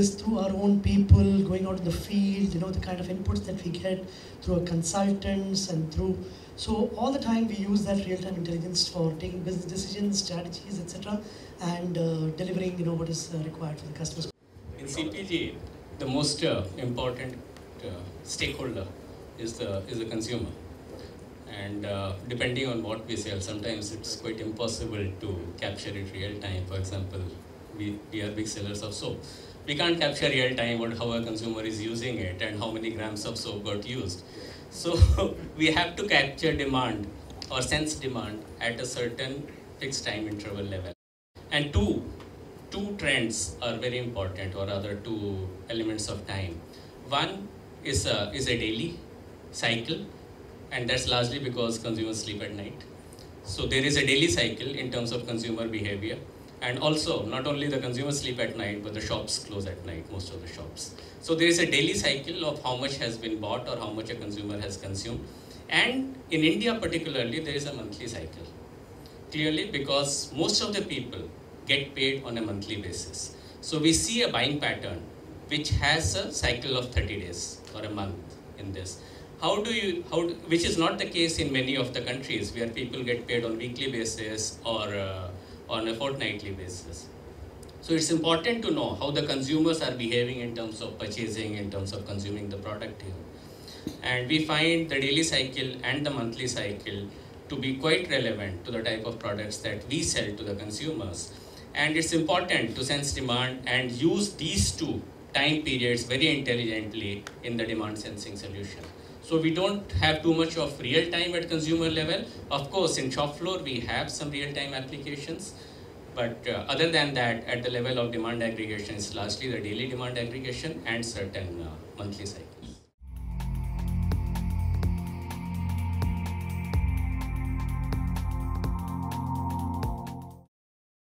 this through our own people, going out in the field, the kind of inputs that we get through our consultants and through. So all the time we use that real-time intelligence for taking business decisions, strategies, etc., and delivering, what is required for the customers. In CPG, the most important stakeholder is the consumer. And depending on what we sell, sometimes it's quite impossible to capture it real time. For example, we are big sellers of soap. We can't capture real time on how a consumer is using it and how many grams of soap got used. So we have to capture demand or sense demand at a certain fixed time interval level. And two trends are very important, or rather two elements of time. One is a daily cycle, and that's largely because consumers sleep at night. So there is a daily cycle in terms of consumer behavior. And also, not only the consumers sleep at night, but the shops close at night, most of the shops. So there is a daily cycle of how much has been bought or how much a consumer has consumed. And in India particularly, there is a monthly cycle. Clearly, because most of the people get paid on a monthly basis. So we see a buying pattern which has a cycle of 30 days or a month in this. Which is not the case in many of the countries where people get paid on weekly basis or on a fortnightly basis. So it's important to know how the consumers are behaving in terms of purchasing, in terms of consuming the product here. And we find the daily cycle and the monthly cycle to be quite relevant to the type of products that we sell to the consumers. And it's important to sense demand and use these two time periods very intelligently in the demand sensing solution. So we don't have too much of real time at consumer level. Of course, in shop floor, we have some real time applications. But other than that, at the level of demand aggregation, it's largely the daily demand aggregation and certain monthly cycles.